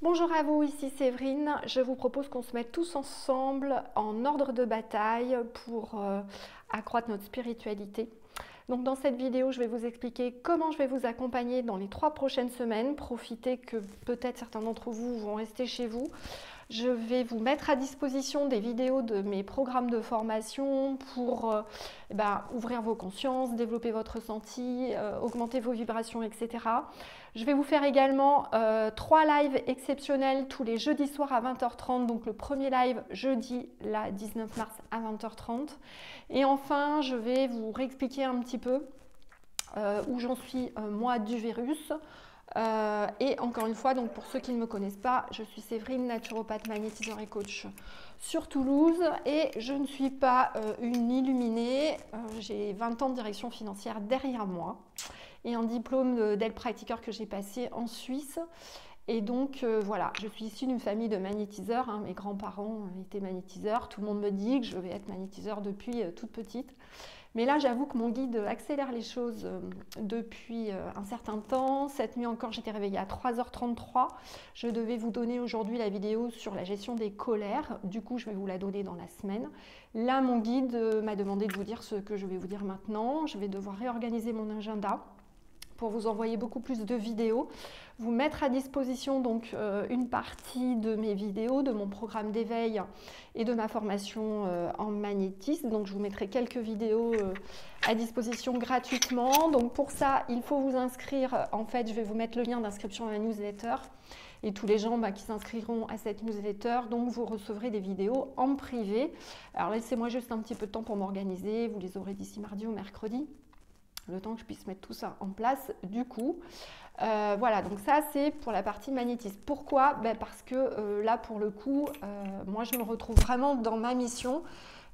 Bonjour à vous, ici Séverine. Je vous propose qu'on se mette tous ensemble en ordre de bataille pour accroître notre spiritualité. Donc dans cette vidéo, je vais vous expliquer comment je vais vous accompagner dans les 3 prochaines semaines. Profitez que peut-être certains d'entre vous vont rester chez vous. Je vais vous mettre à disposition des vidéos de mes programmes de formation pour ouvrir vos consciences, développer votre ressenti, augmenter vos vibrations, etc. Je vais vous faire également 3 lives exceptionnels tous les jeudis soirs à 20h30. Donc le premier live jeudi, la 19 mars à 20h30. Et enfin, je vais vous réexpliquer un petit peu où j'en suis moi du virus. Et encore une fois, donc pour ceux qui ne me connaissent pas, je suis Séverine, naturopathe, magnétiseur et coach sur Toulouse et je ne suis pas une illuminée. J'ai 20 ans de direction financière derrière moi et un diplôme d'aide pratiqueur que j'ai passé en Suisse. Et donc voilà, je suis issue d'une famille de magnétiseurs, hein. Mes grands-parents étaient magnétiseurs. Tout le monde me dit que je vais être magnétiseur depuis toute petite. Mais là, j'avoue que mon guide accélère les choses depuis un certain temps. Cette nuit encore, j'étais réveillée à 3h33. Je devais vous donner aujourd'hui la vidéo sur la gestion des colères. Du coup, je vais vous la donner dans la semaine. Là, mon guide m'a demandé de vous dire ce que je vais vous dire maintenant. Je vais devoir réorganiser mon agenda pour vous envoyer beaucoup plus de vidéos, vous mettre à disposition donc une partie de mes vidéos, de mon programme d'éveil et de ma formation en magnétisme. Donc je vous mettrai quelques vidéos à disposition gratuitement. Donc pour ça, il faut vous inscrire. En fait, je vais vous mettre le lien d'inscription à la newsletter. Et tous les gens qui s'inscriront à cette newsletter, donc vous recevrez des vidéos en privé. Alors laissez-moi juste un petit peu de temps pour m'organiser. Vous les aurez d'ici mardi ou mercredi, le temps que je puisse mettre tout ça en place du coup. Voilà, donc ça c'est pour la partie magnétisme. Pourquoi? Parce que là pour le coup, moi je me retrouve vraiment dans ma mission.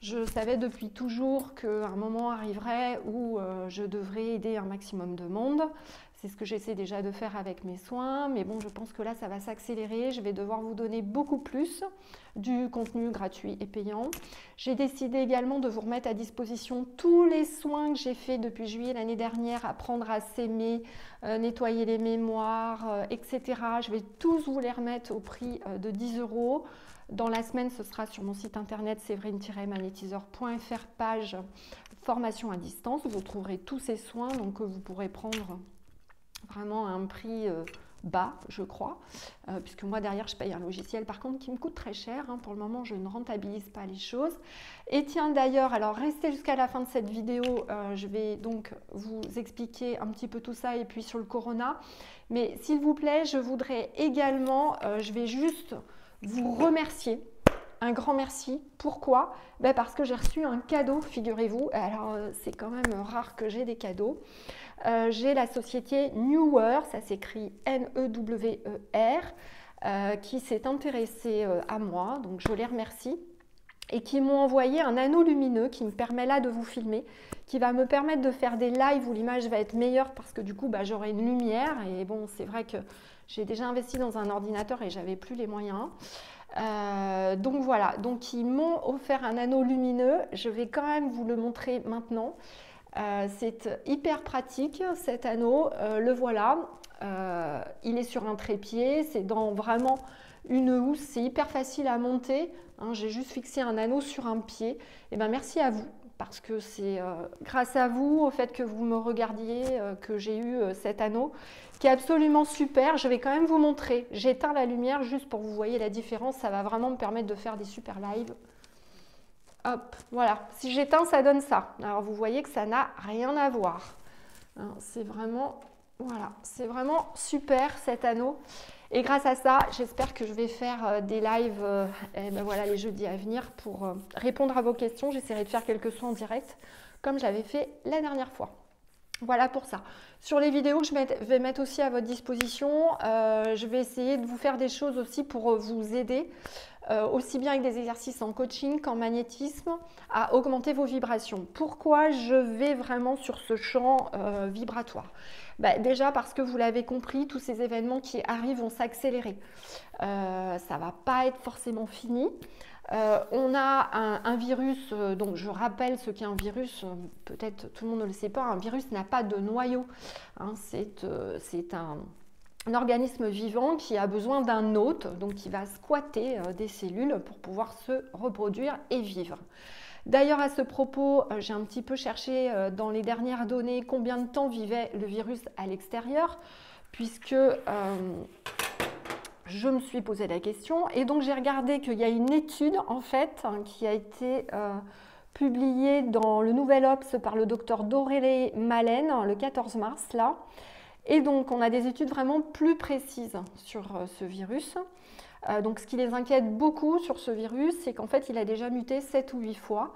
Je savais depuis toujours qu'un moment arriverait où je devrais aider un maximum de monde. C'est ce que j'essaie déjà de faire avec mes soins, mais bon, je pense que là, ça va s'accélérer. Je vais devoir vous donner beaucoup plus du contenu gratuit et payant. J'ai décidé également de vous remettre à disposition tous les soins que j'ai faits depuis juillet l'année dernière, apprendre à s'aimer, nettoyer les mémoires, etc. Je vais tous vous les remettre au prix de 10 €. Dans la semaine, ce sera sur mon site internet séverine-magnétiseur.fr, page formation à distance. Vous trouverez tous ces soins donc, que vous pourrez prendre vraiment à un prix bas, je crois, puisque moi derrière je paye un logiciel par contre qui me coûte très cher, hein. Pour le moment je ne rentabilise pas les choses. Et tiens d'ailleurs, alors restez jusqu'à la fin de cette vidéo, je vais donc vous expliquer un petit peu tout ça et puis sur le corona, mais s'il vous plaît, je voudrais également, je vais juste vous remercier. Un grand merci. Pourquoi? Parce que j'ai reçu un cadeau, figurez-vous. Alors, c'est quand même rare que j'ai des cadeaux. J'ai la société Newer, ça s'écrit N-E-W-E-R, qui s'est intéressée à moi, donc je les remercie, et qui m'ont envoyé un anneau lumineux qui me permet là de vous filmer, qui va me permettre de faire des lives où l'image va être meilleure parce que du coup, j'aurai une lumière. Et bon, c'est vrai que j'ai déjà investi dans un ordinateur et j'avais plus les moyens. Donc voilà, donc ils m'ont offert un anneau lumineux, je vais quand même vous le montrer maintenant. C'est hyper pratique cet anneau, le voilà, il est sur un trépied, c'est dans vraiment une housse, c'est hyper facile à monter, hein. J'ai juste fixé un anneau sur un pied. Et merci à vous, parce que c'est grâce à vous, au fait que vous me regardiez, que j'ai eu cet anneau qui est absolument super. Je vais quand même vous montrer. J'éteins la lumière juste pour que vous voyez la différence. Ça va vraiment me permettre de faire des super lives. Hop, voilà. Si j'éteins, ça donne ça. Alors vous voyez que ça n'a rien à voir, hein. C'est vraiment, voilà, c'est vraiment super cet anneau. Et grâce à ça, j'espère que je vais faire des lives voilà, les jeudis à venir pour répondre à vos questions. J'essaierai de faire quelques soins en direct, comme je l'avais fait la dernière fois. Voilà pour ça. Sur les vidéos que je vais mettre aussi à votre disposition, je vais essayer de vous faire des choses aussi pour vous aider, aussi bien avec des exercices en coaching qu'en magnétisme, à augmenter vos vibrations. Pourquoi je vais vraiment sur ce champ vibratoire? Déjà parce que vous l'avez compris, tous ces événements qui arrivent vont s'accélérer. Ça ne va pas être forcément fini. On a un virus, donc je rappelle ce qu'est un virus, peut-être tout le monde ne le sait pas, un virus n'a pas de noyau, hein. C'est un organisme vivant qui a besoin d'un hôte, donc qui va squatter des cellules pour pouvoir se reproduire et vivre. D'ailleurs, à ce propos, j'ai un petit peu cherché dans les dernières données combien de temps vivait le virus à l'extérieur, puisque je me suis posé la question. Et donc, j'ai regardé qu'il y a une étude, en fait, qui a été publiée dans le Nouvel Obs par le docteur Doré Malen, le 14 mars, là. Et donc, on a des études vraiment plus précises sur ce virus. Donc, ce qui les inquiète beaucoup sur ce virus, c'est qu'en fait, il a déjà muté 7 ou 8 fois.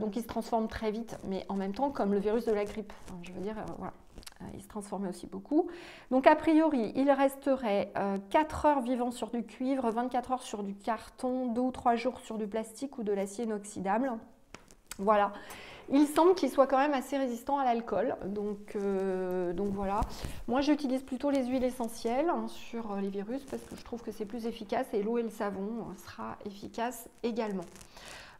Donc, il se transforme très vite, mais en même temps, comme le virus de la grippe. Enfin, je veux dire, voilà. Il se transformait aussi beaucoup. Donc, a priori, il resterait 4 heures vivant sur du cuivre, 24 heures sur du carton, 2 ou 3 jours sur du plastique ou de l'acier inoxydable. Voilà. Il semble qu'il soit quand même assez résistant à l'alcool, donc voilà. Moi, j'utilise plutôt les huiles essentielles sur les virus parce que je trouve que c'est plus efficace et l'eau et le savon sera efficace également.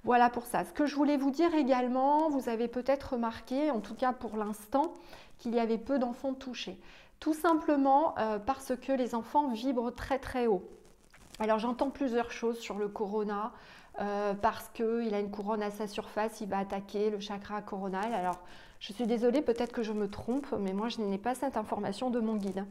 Voilà pour ça. Ce que je voulais vous dire également, vous avez peut-être remarqué, en tout cas pour l'instant, qu'il y avait peu d'enfants touchés. Tout simplement parce que les enfants vibrent très très haut. Alors j'entends plusieurs choses sur le corona. Parce qu'il a une couronne à sa surface, il va attaquer le chakra coronal. Alors, je suis désolée, peut-être que je me trompe, mais moi, je n'ai pas cette information de mon guide.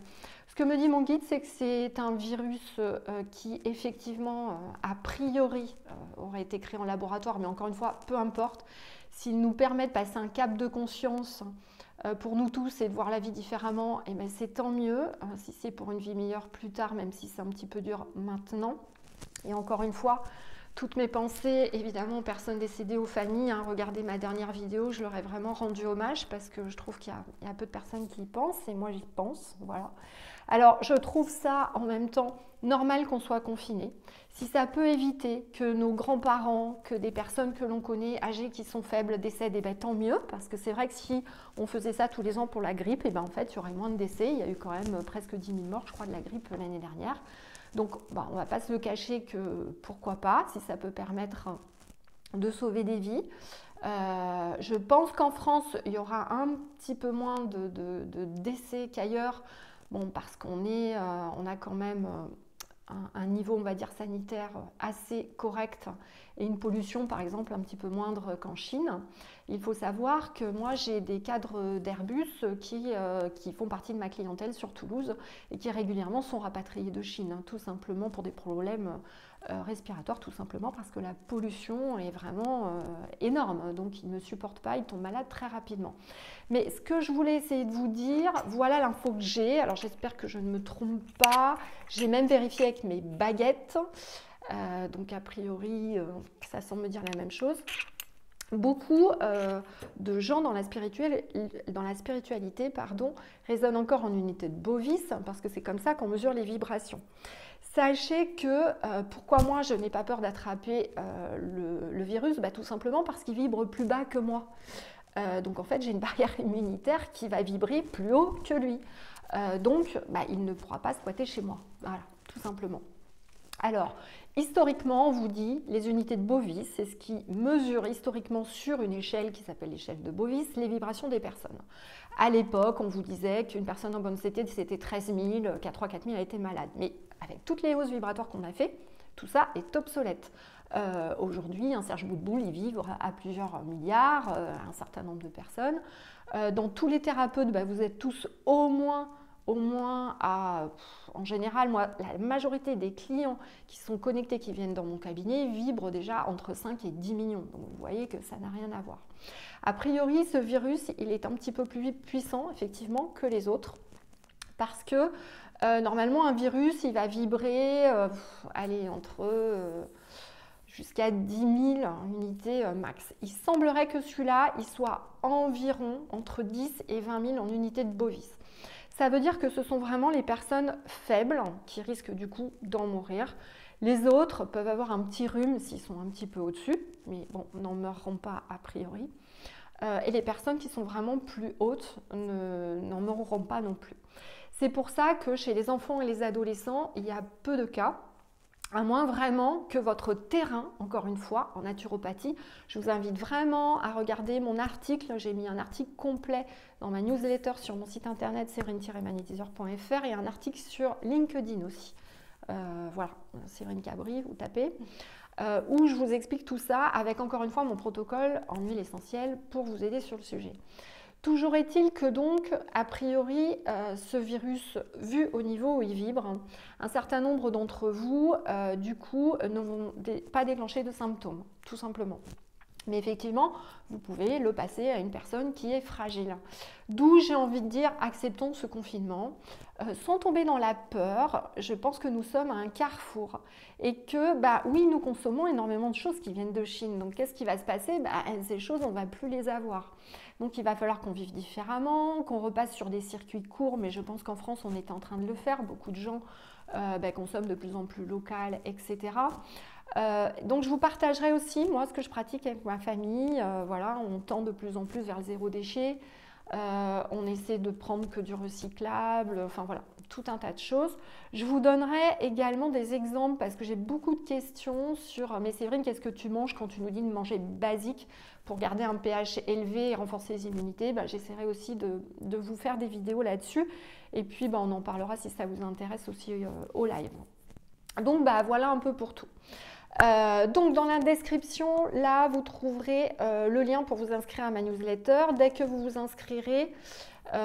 Ce que me dit mon guide, c'est que c'est un virus qui, effectivement, a priori, aurait été créé en laboratoire, mais encore une fois, peu importe. S'il nous permet de passer un cap de conscience pour nous tous et de voir la vie différemment, eh bien, c'est tant mieux. Si c'est pour une vie meilleure plus tard, même si c'est un petit peu dur maintenant. Et encore une fois, toutes mes pensées, évidemment, aux personnes décédées, aux familles. Regardez ma dernière vidéo, je leur ai vraiment rendu hommage parce que je trouve qu'il y a peu de personnes qui y pensent et moi j'y pense. Voilà. Alors, je trouve ça en même temps normal qu'on soit confiné. Si ça peut éviter que nos grands-parents, que des personnes que l'on connaît, âgées qui sont faibles, décèdent, eh bien, tant mieux. Parce que c'est vrai que si on faisait ça tous les ans pour la grippe, eh bien, en fait, il y aurait moins de décès. Il y a eu quand même presque 10 000 morts, je crois, de la grippe l'année dernière. Donc, on ne va pas se le cacher que pourquoi pas, si ça peut permettre de sauver des vies. Je pense qu'en France, il y aura un petit peu moins de décès qu'ailleurs, parce qu'on a quand même un niveau, on va dire, sanitaire assez correct et une pollution, par exemple, un petit peu moindre qu'en Chine. Il faut savoir que moi, j'ai des cadres d'Airbus qui font partie de ma clientèle sur Toulouse et qui régulièrement sont rapatriés de Chine, tout simplement pour des problèmes respiratoires, tout simplement parce que la pollution est vraiment énorme. Donc, ils ne supportent pas, ils tombent malades très rapidement. Mais ce que je voulais essayer de vous dire, voilà l'info que j'ai. Alors, j'espère que je ne me trompe pas. J'ai même vérifié avec mes baguettes. Donc, a priori, ça semble me dire la même chose. Beaucoup de gens dans la spiritualité raisonnent encore en unité de Bovis parce que c'est comme ça qu'on mesure les vibrations. Sachez que pourquoi moi je n'ai pas peur d'attraper le virus, tout simplement parce qu'il vibre plus bas que moi. Donc en fait j'ai une barrière immunitaire qui va vibrer plus haut que lui. Donc il ne pourra pas squatter chez moi. Voilà, tout simplement. Alors, historiquement, on vous dit, les unités de Bovis, c'est ce qui mesure historiquement sur une échelle qui s'appelle l'échelle de Bovis, les vibrations des personnes. À l'époque, on vous disait qu'une personne en bonne santé, c'était 13 000, qu'à 3-4 000, elle était malade. Mais avec toutes les hausses vibratoires qu'on a fait, tout ça est obsolète. Aujourd'hui, un Serge Boutboul, il vibre à plusieurs milliards, un certain nombre de personnes. Dans tous les thérapeutes, vous êtes tous au moins en général, moi, la majorité des clients qui sont connectés, qui viennent dans mon cabinet, vibrent déjà entre 5 et 10 millions. Donc, vous voyez que ça n'a rien à voir. A priori, ce virus, il est un petit peu plus puissant, effectivement, que les autres. Parce que, normalement, un virus, il va vibrer, jusqu'à 10 000 unités max. Il semblerait que celui-là, il soit environ entre 10 et 20 000 en unités de Bovis. Ça veut dire que ce sont vraiment les personnes faibles qui risquent du coup d'en mourir. Les autres peuvent avoir un petit rhume s'ils sont un petit peu au-dessus, mais n'en mourront pas a priori. Et les personnes qui sont vraiment plus hautes n'en mourront pas non plus. C'est pour ça que chez les enfants et les adolescents, il y a peu de cas. À moins vraiment que votre terrain, encore une fois, en naturopathie, je vous invite vraiment à regarder mon article. J'ai mis un article complet dans ma newsletter sur mon site internet séverine-magnétiseur.fr et un article sur LinkedIn aussi. Voilà, Séverine Cabri, vous tapez. Où je vous explique tout ça avec encore une fois mon protocole en huile essentielle pour vous aider sur le sujet. Toujours est-il que donc, a priori, ce virus, vu au niveau où il vibre, un certain nombre d'entre vous, du coup, ne vont pas déclencher de symptômes, tout simplement. Mais effectivement, vous pouvez le passer à une personne qui est fragile. D'où j'ai envie de dire, acceptons ce confinement. Sans tomber dans la peur, je pense que nous sommes à un carrefour. Et que, oui, nous consommons énormément de choses qui viennent de Chine. Donc, qu'est-ce qui va se passer? Ces choses, on ne va plus les avoir. Donc, il va falloir qu'on vive différemment, qu'on repasse sur des circuits courts. Mais je pense qu'en France, on est en train de le faire. Beaucoup de gens consomment de plus en plus local, etc. Donc je vous partagerai aussi moi ce que je pratique avec ma famille. Voilà, on tend de plus en plus vers le zéro déchet. On essaie de prendre que du recyclable. Enfin voilà, tout un tas de choses. Je vous donnerai également des exemples parce que j'ai beaucoup de questions sur mais Séverine, qu'est-ce que tu manges quand tu nous dis de manger basique pour garder un pH élevé et renforcer les immunités? J'essaierai aussi de vous faire des vidéos là-dessus. Et puis on en parlera si ça vous intéresse aussi au live. Donc voilà un peu pour tout. Donc dans la description, là, vous trouverez le lien pour vous inscrire à ma newsletter. Dès que vous vous inscrirez, vous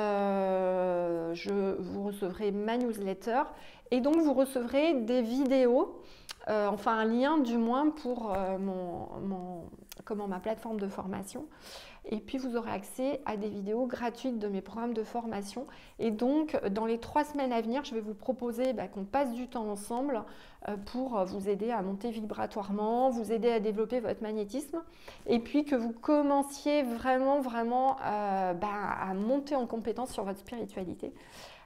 recevrez ma newsletter et donc vous recevrez des vidéos, enfin un lien du moins pour ma plateforme de formation. Et puis vous aurez accès à des vidéos gratuites de mes programmes de formation. Et donc dans les 3 semaines à venir, je vais vous proposer qu'on passe du temps ensemble pour vous aider à monter vibratoirement, vous aider à développer votre magnétisme et puis que vous commenciez vraiment à monter en compétence sur votre spiritualité,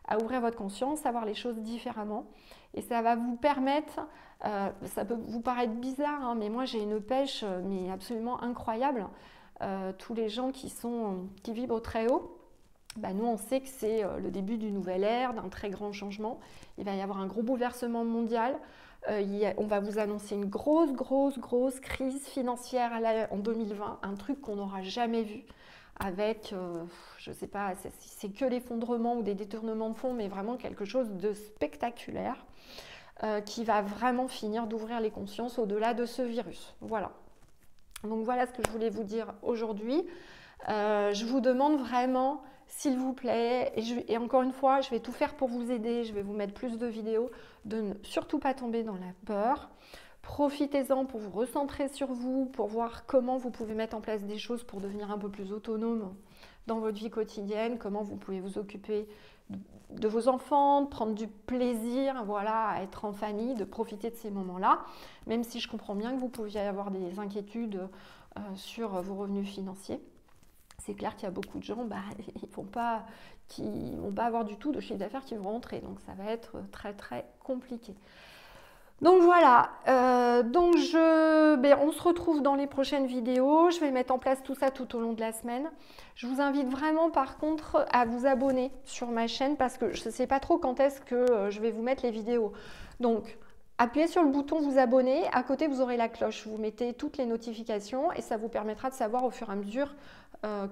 à ouvrir votre conscience, à voir les choses différemment. Et ça va vous permettre, ça peut vous paraître bizarre, hein, mais moi j'ai une pêche mais absolument incroyable. Tous les gens qui vibrent très haut, nous on sait que c'est le début d'une nouvelle ère, d'un très grand changement. Il va y avoir un gros bouleversement mondial. On va vous annoncer une grosse crise financière en 2020, un truc qu'on n'aura jamais vu avec, je ne sais pas si c'est que l'effondrement ou des détournements de fonds, mais vraiment quelque chose de spectaculaire qui va vraiment finir d'ouvrir les consciences au-delà de ce virus. Voilà. Donc voilà ce que je voulais vous dire aujourd'hui. Je vous demande vraiment, s'il vous plaît, et encore une fois, je vais tout faire pour vous aider, je vais vous mettre plus de vidéos, de ne surtout pas tomber dans la peur. Profitez-en pour vous recentrer sur vous, pour voir comment vous pouvez mettre en place des choses pour devenir un peu plus autonome dans votre vie quotidienne, comment vous pouvez vous occuper de vos enfants, de prendre du plaisir, voilà, à être en famille, de profiter de ces moments-là, même si je comprends bien que vous pouviez avoir des inquiétudes sur vos revenus financiers. C'est clair qu'il y a beaucoup de gens, qui ne vont pas avoir du tout de chiffre d'affaires qui vont rentrer, donc ça va être très compliqué. Donc voilà, on se retrouve dans les prochaines vidéos. Je vais mettre en place tout ça tout au long de la semaine. Je vous invite vraiment par contre à vous abonner sur ma chaîne parce que je ne sais pas trop quand est-ce que je vais vous mettre les vidéos. Donc appuyez sur le bouton vous abonner, à côté vous aurez la cloche, vous mettez toutes les notifications et ça vous permettra de savoir au fur et à mesure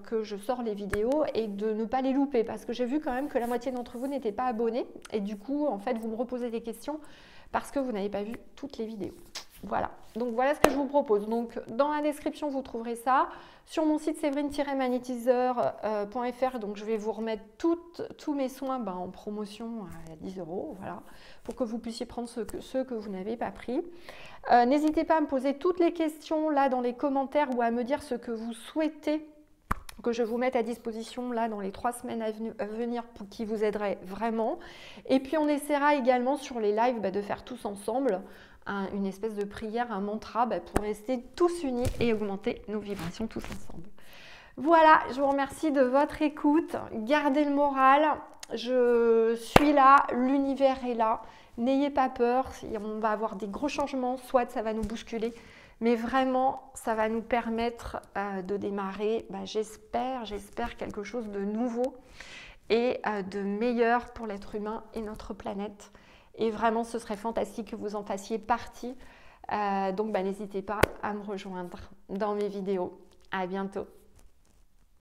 que je sors les vidéos et de ne pas les louper parce que j'ai vu quand même que la moitié d'entre vous n'étaient pas abonnés et du coup en fait vous me reposez des questions parce que vous n'avez pas vu toutes les vidéos. Voilà, donc voilà ce que je vous propose. Donc dans la description vous trouverez ça. Sur mon site séverine-magnétiseur.fr, donc je vais vous remettre tous mes soins en promotion à 10 €, voilà, pour que vous puissiez prendre ceux que vous n'avez pas pris. N'hésitez pas à me poser toutes les questions là dans les commentaires ou à me dire ce que vous souhaitez que je vous mette à disposition là dans les 3 semaines à venir pour qui vous aiderait vraiment. Et puis on essaiera également sur les lives de faire tous ensemble une espèce de prière, un mantra pour rester tous unis et augmenter nos vibrations tous ensemble. Voilà, je vous remercie de votre écoute. Gardez le moral. Je suis là, l'univers est là. N'ayez pas peur, on va avoir des gros changements, soit ça va nous bousculer, mais vraiment, ça va nous permettre de démarrer, j'espère quelque chose de nouveau et de meilleur pour l'être humain et notre planète. Et vraiment, ce serait fantastique que vous en fassiez partie. Donc, n'hésitez pas à me rejoindre dans mes vidéos. À bientôt.